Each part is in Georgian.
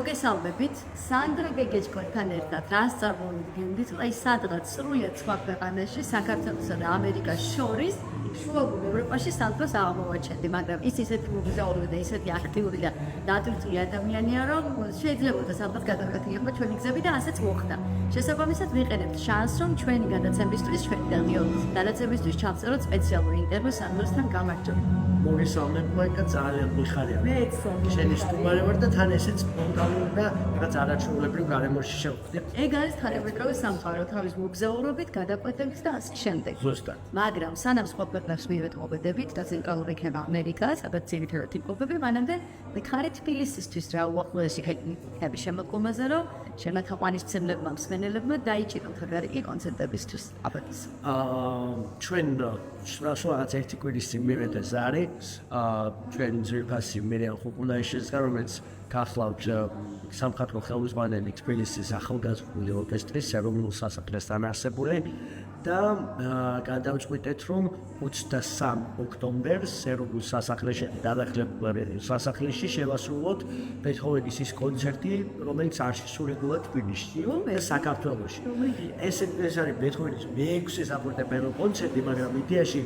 მოგესალმებით, სანდრა გეგეჭკორთან ერთად რას წარმოვიდგენთ, აი სადღაც სრულიად სხვა ქვეყანაში, საქართველოსა და ამერიკას შორის, შუაგულ ევროპაში სანდრას აღმოვაჩენდი, მაგრამ ის ისეთი მოგზაური და ისეთი აქტიური და დატვირთული ადამიანია, რომ შეიძლება სადღაც გადაგაკეთილიყო ჩვენი გზები და ასეც მოხდა. შესაბამისად ვიყენებთ შანსს, რომ ჩვენი გადაცემისთვის, ჩვენი გადაცემისთვის ჩავწეროთ სპეციალური ინტერვიუ სანდრასთან. გამარჯობა. მოგესალმებით და ძალიან მიხარია. მეც შენი სტუმარი ვარ და თან ესეც სპონტანური და რაღაც არაჩვეულებრივ გარემოში შევხვდი. ეგ არის თანამედროვე სამყარო, თავის მოგზაურობით, გადაკვეთებით და ასე შემდეგ. ზუსტად. მაგრამ სანამ სხვა ქვეყნებს მივეთმობედებით და ცენტრალური იქნება ამერიკა, სადაც ძირითადად იმყოფები, მანამდე ვიხარით თბილისისთვის რა უახლოესი ხები შემოკლმაზე, რომ შემოთაყვანისმცემლებმა მსმენელებმა დაიჭიროთ ღარიბი კონცერტებისთვის. აბადის. ჩვენ რაღაც ერთი კვირის წინ მივედე ზარი, ჩვენ ძირფასი მერიან ხუკუნაიშეს რომელიც გახლავთ სამხატვრო ხელმძღვანელი თბილისის ახალგაზრდული ორკესტრის ეროვნულ სასახლესთან არსებული და გადავწყვიტეთ რომ 23 ოქტომბერს ეროვნულ სასახლეში გადაღებულ სასახლეში შევასრულოთ ბეთჰოვენის ის კონცერტი რომელიც არ შესრულებულა თბილისში და საქართველოში. ეს არის ბეთჰოვენის მე-6 საფორტეპიანო კონცერტი, მაგრამ იდეაში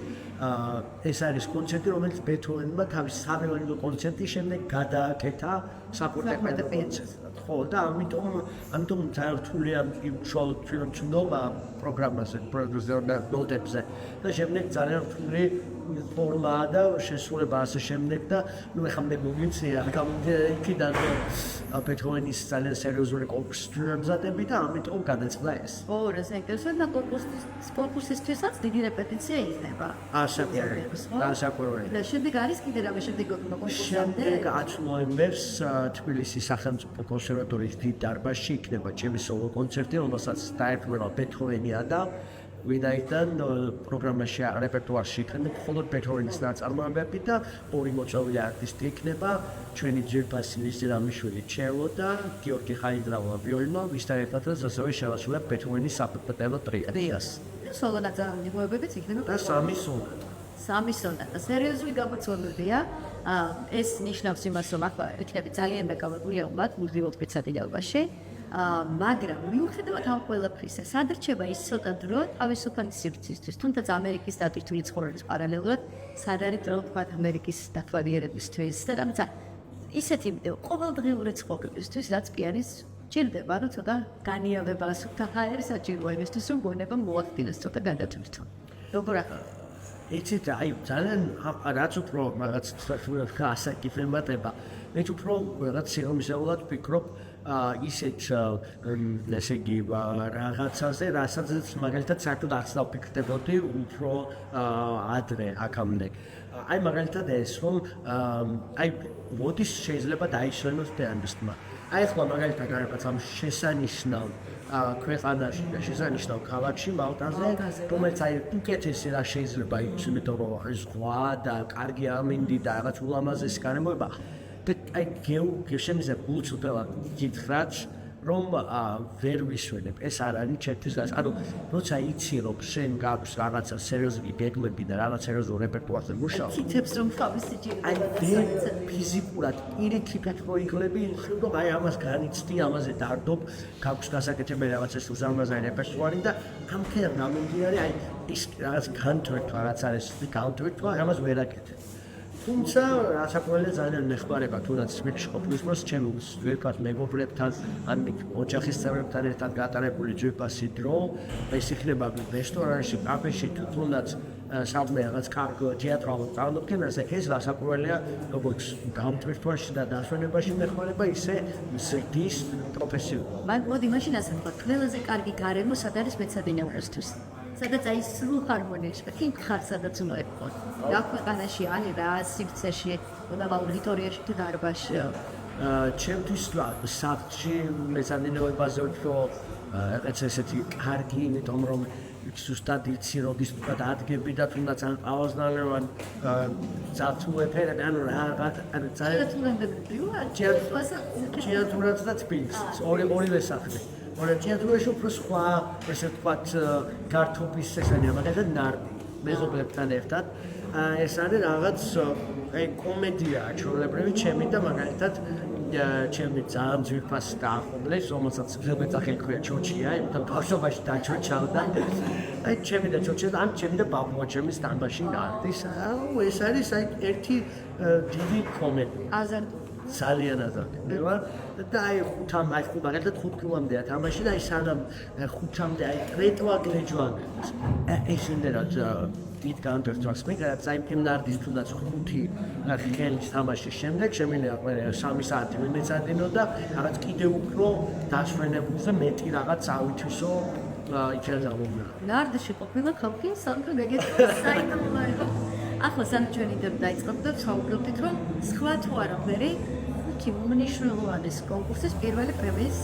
ეს არის კონცერტი რომელიც ბეთჰოვენმა თავის სამევალიდო კონცერტის შემდეგ გადააკეთა საფორტეპიანო კონცერტად. ხო და ამიტომ თარგმნილია იმ ჩნობა პროგრამაზე, პროდიუსერთა ნოტებზე და შემდეგ ძალიან რთული ფორმა და შესრულება ასე შემდეგ და ნუ ეხლა მე მომიცია იქიდან ბეთჰოვენის ძალიან სერიოზული კონკურსი მზადები და ამიტომ გადაწყდა ეს. ო, რა საინტერესოა და კონკურსისთვისაც დიდი რეპეტიცია იქნება. ასაკურველი. და შემდეგ არის კიდე რამე შემდეგ შემდეგ 10 ნოემბერს თბილისის სახელმწიფო კონსერვატორიის დიდ დარბაზში იქნება ჩემი სოლო კონცერტი, რომელსაც დაერქმევა ბეთჰოვენია და ვინაიდან პროგრამაში რეპერტუარში იქნება მხოლოდ ბეთჰოვენის ნაწარმოებები და ორი მოწვეული არტისტი იქნება ჩვენი ძირფასი ლიზი რამიშვილი ჩელო და გიორგი ხაინდრავა ვიოლინო, ვისთან ერთადაც ასევე შევასრულებ ბეთჰოვენის საფორტეპიანო ტრიოს. სოლო ნაწარმოებებიც იქნება და სამი სონატა. სამი სონატა. სერიოზული გამოცვალებია. ეს ნიშნავს იმას, რომ ახლა იქნება ძალიან დაკავებულია მათ მუზეუმის სპეციალობაში. მაგრამ მიუხედავად ამ ყველაფრისა, სადრჩება ის ცოტა დრო თავისუფალი სივრცისთვის, თუნდაც ამერიკის დატვირთული ცხოვრების პარალელურად, სად არის თქვა ამერიკის დათვალიერებისთვის და რამცა ისეთი ყოველდღიური ცხოვრებისთვის, რაც კი არის ჭირდება, რომ ცოტა განიავება სუფთა ჰაერის საჭიროა იმისთვის, რომ გონება მოახდინოს ცოტა გადათვლით. როგორ ახლა იცით, აი ძალიან რაც უფრო რაღაც სწორად გასაკეთებადება, მე უფრო რაღაც სიამოვნებულად ვფიქრობ ისეთ ესე იგი რაღაცაზე, რასაც მაგალითად საერთოდ არც დავფიქრდებოდი უფრო ადრე აქამდე. აი მაგალითად ეს რომ აი მოდის შეიძლება დაიშლენოს პიანისტმა. აი ახლა მაგალითად რაღაცამ შესანიშნავ ქვეყანაში და შესანიშნავ ქალაქში მალტაზე, რომელიც აი უკეთესი რა შეიძლება იყოს, იმიტომ რომ ზღვა და კარგი ამინდი და რაღაც ულამაზესი გარემოება. და აი გეშემიზებ გულწრფელად გითხრათ რომ ვერ ვისვენებ, ეს არ არის ჩემთვის გას. ანუ როცა იცი რომ შენ გაქვს რაღაცა სერიოზული გეგმები და რაღაც სერიოზულ რეპერტუარზე მუშაობ, იცებს რომ თავისი ჭირდება აი ფიზიკურად პირიქით მოიგლები, რომ აი ამას განიცდი, ამაზე დარდობ, გაქვს გასაკეთებელი რაღაც ეს უზარმაზარი რეპერტუარი და ამქენ გამომდინარე აი ის რაღაც განთვირთვა რაც არის, განთვირთვა ამას ვერ აკეთებ. თუმცა ასაკურველია ძალიან მეხმარება თუნდაც სპექში ყოფნის დროს ჩემს ძვირფას მეგობრებთან ან ოჯახის წევრებთან ერთად გატარებული ძვირფასი დრო ეს იქნება რესტორანში, კაფეში, თუნდაც საერთოდ რაღაც კარგ თეატრალურ წარმოდგენაზე ეს ასაკურველია როგორც გამთვირთვაში და დასვენებაში მეხმარება ისე ზრდის პროფესიულად. მოდი მაშინ ასე ვთქვათ, ყველაზე კარგი გარემო სად არის მეცადინეობისთვის? სადაც აი სრულ ჰარმონიაში კი ხარ სადაც უნდა იყოს. რა ქვეყანაში არის რა სივრცეში და აუდიტორიაში თუ დარბაზში. ჩემთვის საფრთხე მეცადინეობაზე უფრო რაღაც ესეთი კარგი, იმიტომ რომ ზუსტად იცი როდის თქვა ადგები და თუნდაც ან ყავაზნალევან ზათუეფერად ანუ რაღაც ანუ თეატრურად და თბილისს ორივე სახლი. თეატრში უფრო სხვა ესე ვთქვათ გართობის ესენია, მაგალითად ნარდი მეზობლებთან ერთად ეს არის რაღაც აი კომედია ჩვეულებრივი ჩემი და მაგალითად ჩემი ძალიან ძვირფასი დაახლოების, რომელსაც ხელმეწახე ქვია ჩოჩია, იმიტომ ბავშვობაში დაჩოჩავდა. აი ჩემი და ჩოჩია, ან ჩემი და ბაბუა ჩემის სტამბაში გარდის. ეს არის აი ერთი დიდი კომენტი. აზარტი. ძალიან აზარტი ვარ და აი მაგალითად 5 კილომდეა თამაში და აი სანამ 5-მდე აი ტრეტვა გლეჯვან ეს ინდერად დიდ განტერთვას მეკარებს აი იმნარდის თუნდაც 5 ხელის თამაშის შემდეგ შემიძლია ყველა 3 საათი მეცადინო და რაღაც კიდევ უფრო დასვენებულზე მეტი რაღაც ავითვისო იქერზავნა ნარდში ყოფილა ხალხი სამკა გაგეცდა საინტერესო ახლა სანჩვენი დაიწყებდა და საუბრობთ რომ სხვა თუ არა მერე ხუთი უმნიშვნელოვანეს კონკურსის პირველი პრემიის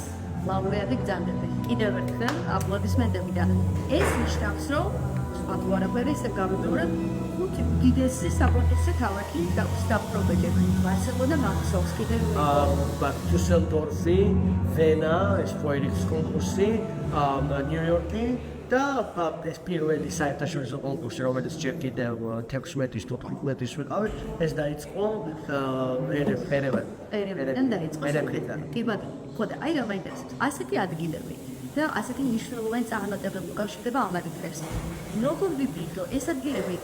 ლაურეატი გზავნები. კიდევ ერთხელ აპლოდისმენტები და ეს ნიშნავს რომ სხვა თუ არა მერე ისე გამოდურა ხუთი უდიდესი საპორტისე ქალაქი და სტაპრობელები. ბარსელონა, მაქსოვს კიდევ დუსელდორფი, ვენა, ეს პროექტის კონკურსი, ნიუ-იორკი და ეს პირველი საერთაშორისო კონკურსი, რომელიც ჯერ კიდევ 16-ის თუ 15-ის ვიყავით, ეს დაიწყო ერევანიდან დაიწყო. კი ბატონო, ხო და აი რა მაინტერესებს, ასეთი ადგილები და ასეთი მნიშვნელოვანი წარუმატებლები უკავშირდება ამავე დღეს. როგორ ვიბით, რომ ეს ადგილები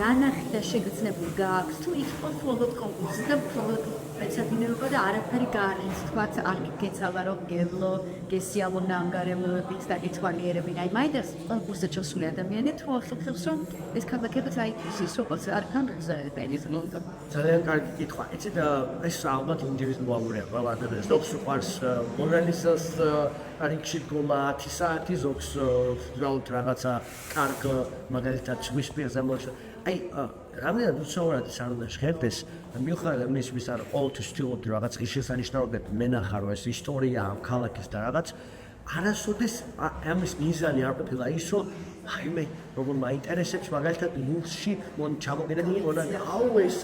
ნანახი და შეგრძნებული გააქვს, თუ იქ იყო მხოლოდ კონკურსი და მხოლოდ მეცადინეობა და არაფერი გაარეს, თქვათ არ გეცალა რომ გელო, გესიამონა ანგარებების დაგითვალიერებინ. აი მაინტერესებს კონკურსზე ჩასული ადამიანი თუ ახსოვს რომ ეს ქალაქებიც აი ის როგორც არ განზრდელი ძალიან კარგი კითხვა. იცით ეს ალბათ ინდივიდუალურია ყველა ადამიანს. ზოგს უყვარს მონალიზას რიგში დგომა 10 საათი, ზოგს უბრალოდ რაღაცა კარგ მაგალითად ზღვის პირზე მოშ. აი რამდენად უცნაურად ის არ უნდა შეხედეს მიუხედავად იმისა რომ ყოველთვის ვთქვი რაღაც ღირსშესანიშნაობები მენახარო ეს ისტორია ამ ქალაქის და რაღაც არასოდეს ამის მიზანი არ ყოფილა ის რომ აი მე როგორ მაინტერესებს მაგალითად ლურსში ჩამოგედი მონადირე აუ ეს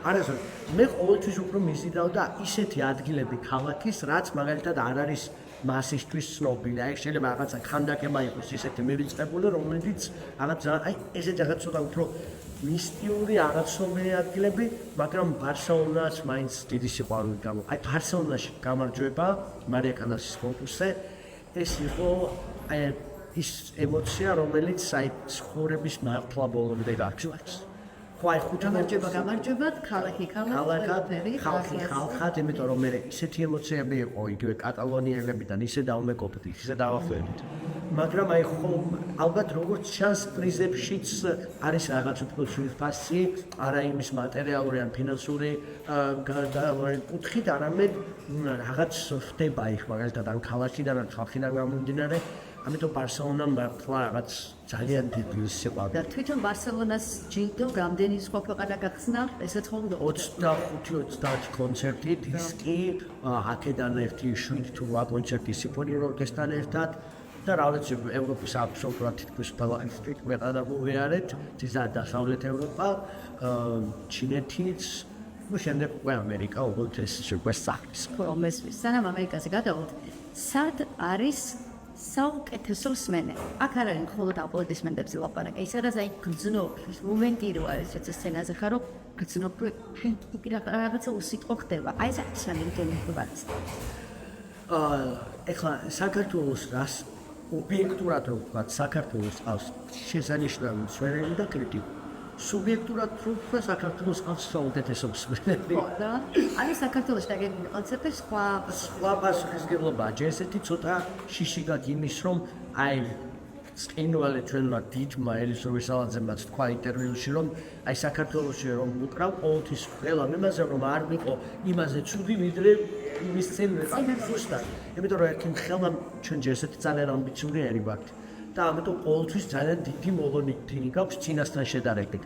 არასოდეს მე ყოველთვის უფრო მიზიდავდა ისეთი ადგილები ქალაქის რაც მაგალითად არ არის მასისთვის ცნობილი აი შეიძლება რაღაცა ხანდაკება იყოს ისეთი მივიწყებული რომელიც რაღაც აი ესე რაღაც ცოტა უფრო მისტიური არაცნობილი ადგილები, მაგრამ ბარსელონას მაინც დიდი სიყვარული გამო. აი ბარსელონაში გამარჯვება მარია კანასის კონკურსზე ეს იყო აი ის ემოცია, რომელიც აი ცხოვრების მართლა ბოლომდე გაჩვენს. ხო აი გამარჯვება ქალაქი ხალხად, იმიტომ რომ მე ისეთი ემოციები იყო იგივე კატალონიელებიდან ისე დავმეკობდი, ისე დავახვევით. მაგრამ აი ხო ალბათ როგორც ჩანს პრიზებშიც არის რაღაც უფრო ძვირფასი, არა იმის მატერიალური ან ფინანსური კუთხით, არამედ რაღაც ხდება იქ მაგალითად ან ქალაქიდან ან ხალხიდან გამომდინარე. ამიტომ ბარსელონამ მართლა რაღაც ძალიან დიდი სიყვარული. და თვითონ ბარსელონას ჯილდო რამდენი სხვა ქვეყანა გახსნა, ესეც ხომ 25-30 კონცერტი, დისკი, აქედან ერთი 7 თუ 8 კონცერტი სიმფონიურ ორკესტრთან ერთად და რა ვიცი ევროპის აბსოლუტურად თითქმის ყველა ქვეყანა მოვიარეთ, დასავლეთ ევროპა, ჩინეთიც, ну შემდეგ უკვე ამერიკა, უბრალოდ ეს შეგვესახის. ხო, მესმის, სანამ ამერიკაზე გადავიდეთ, სად არის საუკეთესო სმენე. აქ არ არის მხოლოდ აპლოდისმენტებზე ლაპარაკი, ის არის აი გრძნობ, მომენტი რო არის ეს სცენაზე ხარო, გრძნობ რაღაცა უსიტყვო ხდება. აი ეს არის სანერგენიკობაც. ეხლა საქართველოს რას ობიექტურად რო ვთქვა, საქართველოს ყავს შესანიშნავი მსმენელი და კრიტიკული. სუბიექტურად რო ვთქვა, საქართველოს ყავს საუკეთესო მსმენელი. ხო და არის საქართველოს დაგეგმილი კონცერტი სხვა პასუხისმგებლობაა. ჯერ ესეთი ცოტა შიშიგად იმის რომ აი წინვალე ჩვენმა დიდმა ელისო ვისალაძემაც თქვა ინტერვიუში რომ აი საქართველოში რომ უკრავ ყოველთვის ყველა იმაზე რომ არ ვიყო იმაზე ცუდი ვიდრე იმის წინ ვიყავ ზუსტად. იმიტომ რომ ერთი ხელმა ჩვენ ჯერ ესეთი ძალიან ამბიციური ვართ და ამიტომ ყოველთვის ძალიან დიდი მოლონითი გაქვს წინასთან შედარებით.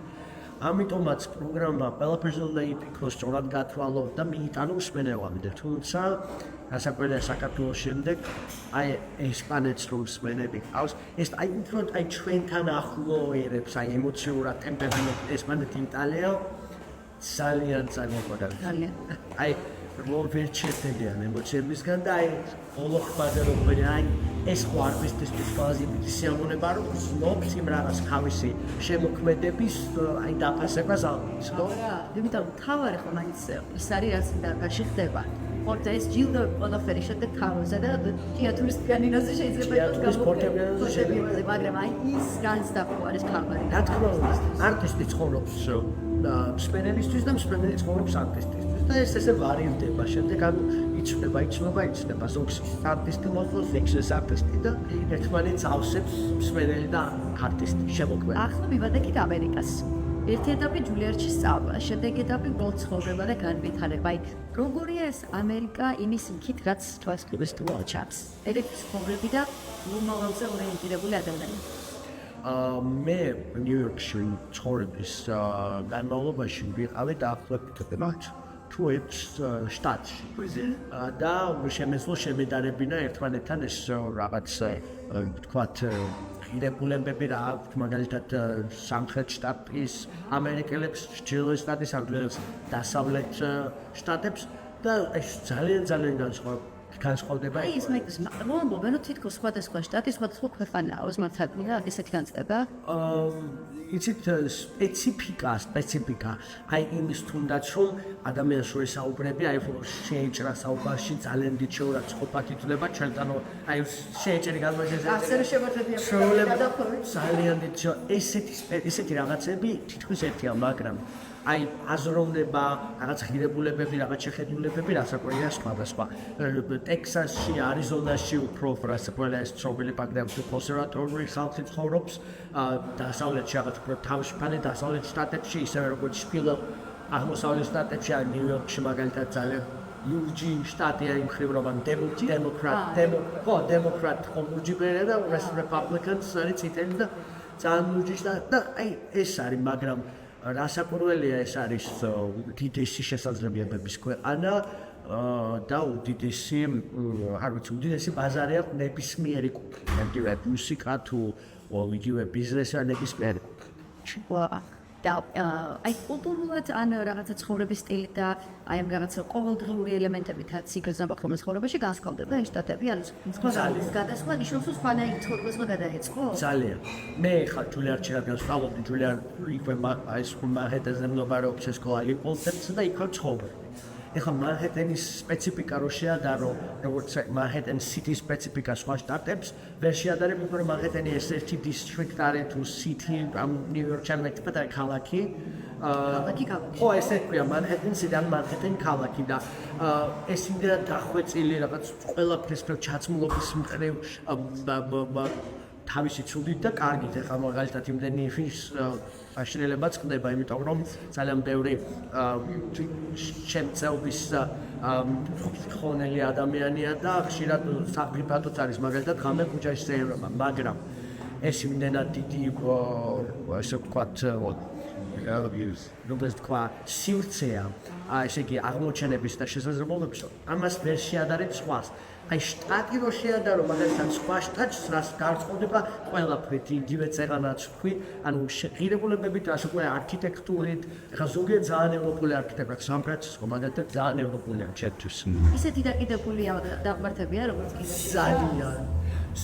ამიტომაც პროგრამა ყველაფერზე უნდა იფიქროს, სწორად გათვალო და მიიტანოს მსმენელამდე. თუმცა გასაკვირია საქართველოს შემდეგ აი ესპანეთს რომ მსმენელი ყავს, ეს აი უფრო აი ჩვენთან ახლო ერებს, აი ემოციურად ტემპერამენტ ესპანეთი, იტალია ძალიან წარმოგვიდგა. ძალიან. აი რომ ვერ შეხედიან ემოციებისგან და აი όλო ხმაზე რომ აი ეს ხო არტისტისთვის ყველაზე დიდი სიამოვნება რომ ზნობთ იმ რაღაც თავისი შემოქმედების აი დაფასებას ალბათ. რა, იმიტომ თავარი ხო მაინც ის არის რაც დარბაზში ხდება. ხორცა ეს ჯილდო ყველაფერი შედა თავზე და თეატრის პიანინოზე შეიძლება თეატრის ფორტეპიანოზე შეიძლება, მაგრამ აი ის განსხვავებული არის ქალბარი. რა თქმა უნდა, არტისტი ცხოვრობს მსმენელისთვის და მსმენელი ცხოვრობს არტისტისთვის და ეს ვარირდება. შემდეგ იცვლება ზოგს არტისტი მოწონს, ექს არტისტი და ერთმანეთს ავსებს მსმენელი და არტისტი შემოქმედება. ახლა მივადექით ამერიკას. ერთი ეტაპი ჯულიარდში სწავლა, შემდეგ ეტაპი ცხოვრება და განვითარება. აი, როგორია ეს ამერიკა იმის იქით, რაც თვალს ქრებსტუალ ჩანს. ერთ ცხოვრები და მომავალზე ორიენტირებული ადამიანი. მე ნიუ-იორკში ცხოვრების განმავლობაში ვიყავი დაახლოებით თუ შტატში და შემეძლო შემედარებინა ერთმანეთთან ეს რაღაც ვთქვათ ღირებულებები რა აქვთ მაგალითად სამხრეთ შტატის ამერიკელებს ჩრდილოეთ შტატის ამერიკელებს დასავლეთ შტატებს და ეს ძალიან განსხვავდება. აი ეს მეც მომბობენ თითქოს სხვადასხვა შტატი სხვადასხვა ქვეყანაა ოსმალთანა ესეთი განცდება. იცით სპეციფიკა აი იმის თუნდაც რომ ადამიანს რო ესაუბრები აი შეეჭრა საუბარში ძალიან დიდი შეურაცხყოფა ითვლება ჩვენთან აი შეეჭრი განმაჟეზე ასე შემოწმებია ძალიან დიდი ესეთი რაღაცები თითქოს ერთია მაგრამ აი აზროვნება, რაღაც ღირებულებები, რაღაც შეხედულებები რასაკვირია სხვადასხვა. ტექსასში, არიზონაში უფრო რასაკვირია ეს ცნობილი ბაგრამში კონსერვატორული ხალხი ცხოვრობს, დასავლეთში რაღაც უფრო თავისუფალი დასავლეთ შტატებში, ისევე როგორც შპილო აღმოსავლეთ შტატებში, ან ნიუ-იორკში მაგალითად ძალიან ლურჯი შტატია იმ ხრივ რომ დემოკრატ ხომურჯიბერია და რესპუბლიკანს არის წითელი და ძალიან ლურჯი შტატი და აი ეს არის, მაგრამ რასაკვირველია ეს არის უდიდესი შესაძლებლობების ქვეყანა და უდიდესი ბაზარი აქვს ნებისმიერი კულტურა, მუსიკა თუ იგივე ბიზნესი ან ნებისმიერი. და აი კულტურულად ან რაღაცა ცხოვრების სტილი და აი ამ რაღაცა ყოველდღიური ელემენტებითაც სიგრძნობახმის ცხოვრებაში განსხვავდება ეს შტატები ან სხვა გადასხვა ნიშნავს სხვანაირ ცხოვრებას გადაეწყო? ძალიან. მე ხა ჯულიარდში რადგან ვსწავლობდი ჯულიარდი იქვე ეს მანჰეტენზე მნობარობს ეს სკოლა კონცეფცია და იქ ვცხოვრობ. ეხლა მანჰეტენის სპეციფიკა რო შეადარო, როგორც მანჰეტენ სიტის სპეციფიკა სხვა შტატებს, ვერ შეადარებ, იმიტომ რომ მანჰეტენი ეს ერთი დისტრიქტი არის თუ სიტი, ამ ნიუ-იორკში ან მეტად ქალაქი. ხო, ესე ქვია მანჰეტენსი და მანჰეტენ ქალაქი და ეს იმდენად დახვეწილი რაღაც ყველაფრის ჩაცმულობის მხრივ თავისი ცუდით და კარგით ეხლა მაგალითად იმდენი აშენელებაც ხდება, იმიტომ რომ ძალიან ბევრი შემწეობის ხონელი ადამიანია და ხშირად საფრიფატოც არის მაგალითად ღამე ქუჩაში ზეირობა, მაგრამ ეს იმდენად დიდი ესე ვთქვათ როგორც თქვა სივრცეა, ესე იგი აღმოჩენების და შესაძლებლობების, ამას ვერ შეადარებ სხვას. აი შტატი რო შეადარო მაგალითად სხვა შტატს რას განსხვავდება ყველაფრით იგივე წეღანაც ვქვი ანუ ღირებულებებით ასე ვქვი არქიტექტურით ხა ზოგიერთ ძალიან ევროპული არქიტექტურა სან-ფრანცისკო მაგალითად ძალიან ევროპულია ჩემთვის ისეთი დაკიდებულია დაღმართებია როგორც ძალიან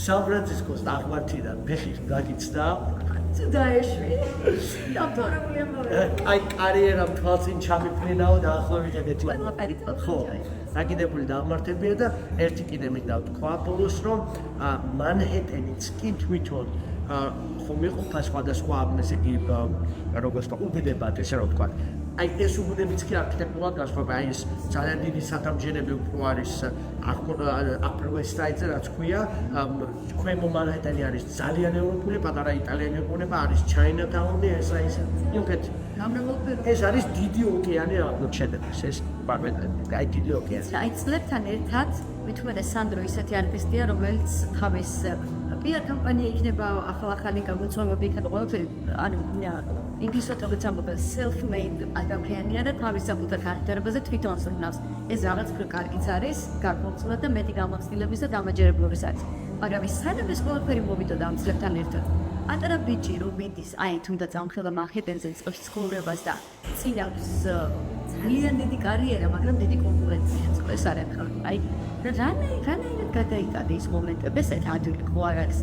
სან-ფრანცისკოს დაღმართიდან ფეხით გაგიცდა დაეშვი დაქტორებული ამბავი აი კარიერა თვალწინ ჩამიფრინაო და ახლა ვიღებთ ხო დაკიდებული დაღმართებია და ერთი კიდე მინდა ვთქვა ბოლოს რომ მანჰეტენიც კი თვითონ ხომ იყოფა სხვადასხვა ესე იგი როგორც უბედებათ ესე რომ ვთქვა აი ეს უბედებიც კი არქიტექტურულად განსხვავდება აი ეს ძალიან დიდი სათამბჯენები უფრო არის Upper West Side-ზე რაც ქვია ქვემო მანჰეტენი არის ძალიან ევროპული პატარა იტალიანი ეყონება არის Chinatown-ი ეს ეს არის დიდი ოკეანე აღმოჩენებს ეს პარლამენტი აი დიდი ოკეანე აი წლებთან ერთად მithumedes სანდრო ისეთი არტისტია რომელიც თავის PR კამპანია იქნება ახალი გამოწვევები იქნება ყველაფერი ანუ ინგლისურად ამბობენ self-made ადამიანია და თავის საკუთარ კარიერაზე თვითონ ზრუნავს ეს რაღაც უფრო კარგიც არის გარკვეულწილად და მეტი გამოცდილების და დამაჯერებლობის არის მაგრამ ის სანამ ეს ყველაფერი მოვიდოდა ამ წლებთან ერთად ატარა ბიჭი რომ მიდის აი თუნდაც ამხელა მანჰეტენზე წყლის ცხოვრებას და წინავს ძალიან დიდი კარიერა მაგრამ დიდი კონკურენცია წყლის არ ეხლა აი რანაირად გადაიტანე ის მომენტები ესეთ ადვილი ყوارაც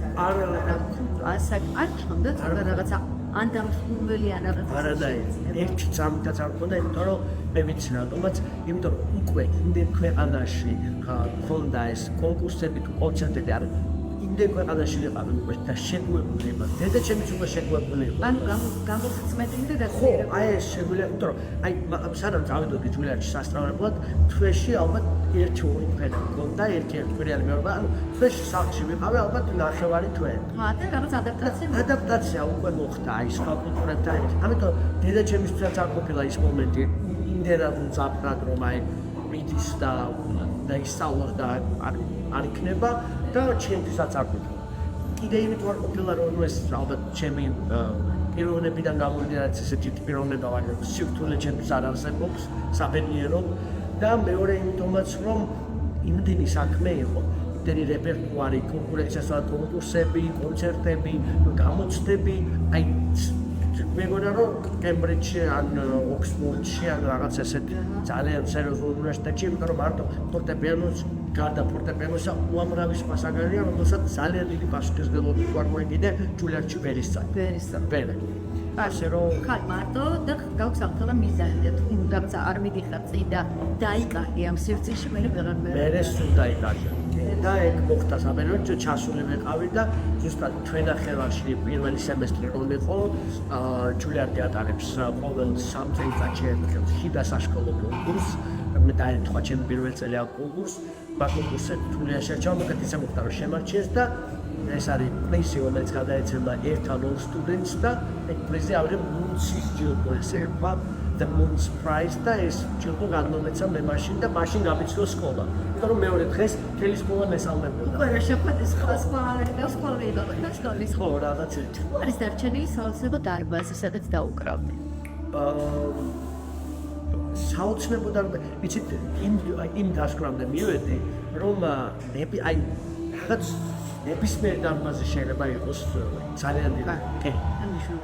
არ თუნდაც რაღაცა ან დამხმული ან რაღაც. არანაირი ერთი წამითაც არ მქონდა, იმიტომ რომ მე ვიცი რატომაც, იმიტომ რომ უკვე იმდენ ქვეყანაში მქონდა ეს კონკურსები თუ კონცერტები არ იმდენ ქვეყანაში ვიყავი უკვე და შეგუებული იყო. დედაჩემიც უკვე შეგუებული იყო. ანუ გამოგწმენდი და ხო, აი ეს შეგვიძლია, იმიტომ რომ აი სანამ წავიდოდი ჯულიარში სასწავლებლად, თვეში ალბათ 1-2 კვირა მქონდა, 1-2 კვირიანი მეუბნება, ანუ თვეში სახლში ვიყავი ალბათ 9 თვე. და რაღაც ადაპტაცია უკვე მოხდა აი სხვა კულტურებთან ერთად. ამიტომ დედაჩემისაც არ ყოფილა ის მომენტი, იმდენად უძაფრად რომ აი მიდის და ისწავლოს და არ იქნება და ჩემთვისაც არ ყოფილა. კიდე იმით ვარ ყოფილა რომ ეს ალბათ ჩემი პიროვნებიდან გამომდინარე ესეთი პიროვნება ვარ, რომ სივრცე ჩემს არ არსებობს საბედნიეროდ და მეორე იმიტომაც რომ იმდენი საქმე იყო, იმდენი რეპერტუარი, კონკურსები, კონცერტები, გამოცდები, აი მეგონა რომ კემბრიჯში ან ოქსფორდში ან რაღაც ესეთ ძალიან სერიოზულ უნივერსიტეტში, იმიტომ რომ მარტო ფორტეპიანოს გარდა ფორტეპიანოსა უამრავი სხვა საგანია, რომელსაც ძალიან დიდი პასუხისმგებლობით ვარ მოიგიდე ჯულიარში ვერისწავლე. ასე რომ ხარ მარტო და გაქვს ახლა მიზანი და თუნდაც არ მიდიხარ წინ და დაიკარგი ამ სივრცეში მე მერე სულ დაიკარგა. და ეგ მოხდა საბედნიეროდ ჩასული ვიყავი და ზუსტად ჩვენახევარში პირველი სემესტრი რომ იყო ჯულიარდი ატარებს ყოველ 3 წელიწადში ერთხელ შიდა საშკოლო კონკურსს მე დაეთქვა ჩემი პირველი წელი ამ კონკურსს ბაკონკურსზე თულია შეჭამ მოკეთ ისე მოხდა რომ შემარჩიეს და ეს არის პრიზი რომელიც გადაეცემა ერთად ორ სტუდენტს და ეგ პრიზი არის მუნცის ჯილდო ესე ვქვა the Moon's Prize და ეს ჯილდო გადმომეცა მე მაშინ და მაშინ გამიცნო სკოლა. იმიტომ რომ მეორე დღეს მთელი სკოლა მესალმებოდა. უკვე შეხვედი სკოლის ხო რაღაც ერთი. არის დარჩენილი საოცნებო დარბაზი, სადაც დაუკრავდი. საოცნებო დარბაზი, იცით იმ დასკვნამდე მივედი, რომ აი რაღაც ნებისმიერ დარბაზი შეიძლება იყოს ძალიან დიდი.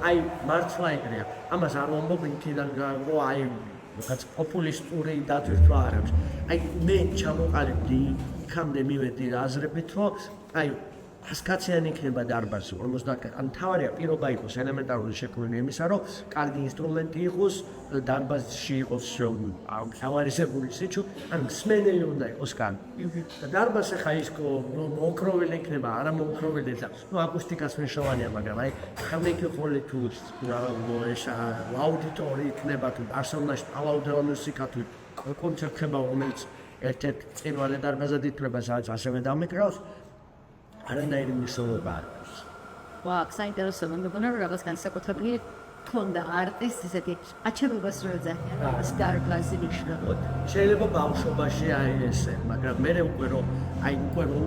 აი მართლა ეგრეა. ამას არ ვამბობ იქიდან რომ აი რაღაც პოპულისტური დატვირთვა არ აქვს. აი მე ჩამოყალიბდი იქამდე მივედი აზრებით, რომ აი 100-კაციანი იქნება დარბაზი 50 ან თავარია პირობა იყოს ელემენტარული შექმნილი იმისა, რომ კარგი ინსტრუმენტი იყოს, დარბაზში იყოს თავარისებული სიჩუ, ან მსმენელი უნდა იყოს კარგი. და დარბაზი ხა ის მოკროვილი იქნება, არა მოკროვილი და აკუსტიკაც მნიშვნელოვანია, მაგრამ აი ხამეკი ხოლე თუ აუდიტორი იქნება თუ პერსონაჟი ალაუდეო მუსიკა თუ კონცერტ ხება, რომელიც ერთ-ერთ წინვალე დარბაზად ითვლება, სადაც ასევე დამეკრავს არანაირი მნიშვნელობა არ აქვს. ვაუ, საინტერესო, მეგონა რომ რაღაც განსაკუთრებული თქონდა არტის ესეთი აჩვენებას რო ეძახიან დარბაზი ნიშნავდა. შეიძლება ბავშვობაში აი ესე, მაგრამ მე უკვე რომ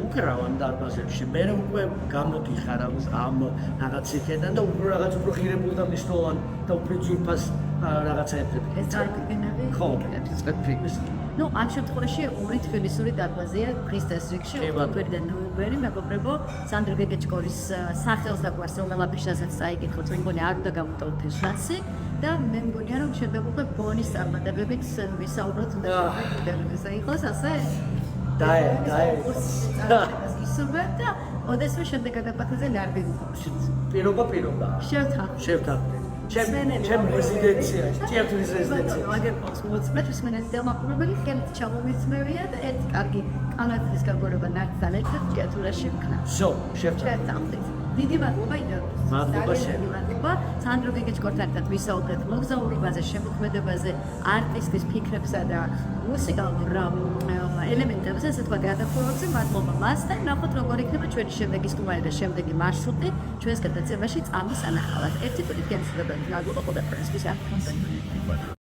უკრავ ამ დარბაზებში, მე უკვე გამოდიხარ ამ რაღაც იქიდან და უფრო რაღაც უფრო ღირებულ და მნიშვნელოვან და უფრო ძვირფას რაღაცაებზე. ეს წარდგენები ხო, ეს ну, ამ შემთხვევაში ორი თბილისური დარბაზია ქრისტეს რიგში, ოქტომბერი და ნოემბერი, მეგობრებო, სანდრო გეგეჭკორის სახელს დაგვარს, რომელაფიშასაც წაიგიხოთ, მე მგონი არ უნდა გამოტოვოთ ეს შანსი და მე მგონია რომ შეგვეყო ბონის წარმატებებით ვისაუბროთ და ეს იყოს ასე ისურვებ და ოდესმე შემდეგ გადაპატაზე ნარბი პირობა შევთავაზეთ ჩემ რეზიდენციაში, თეატრის რეზიდენციაში. აგერ მოწმეთ მენეჯერი დამახურებელი ხელით ჩამომიწმევია და ერთ კარგი კანადის გაგორება ნაკთან ერთად თეატრში ვქნა. შევთავაზეთ. დიდი მადლობა ინტერვიუს. მადლობა შენ. სანდრო გეგეჭკორთან ერთად ვისაუბრეთ მოგზაურობაზე, შემოქმედებაზე, არტისტის ფიქრებსა და მუსიკალურ ელემენტებზე, ასე თქვა გადახურვებზე. მადლობა მას და ნახოთ როგორ იქნება ჩვენი შემდეგი სტუმარი და შემდეგი მარშრუტი ჩვენს გადაცემაში წამის ანახალად. ერთი თვით განსხვავებული ნაგობა და პრინციპის არ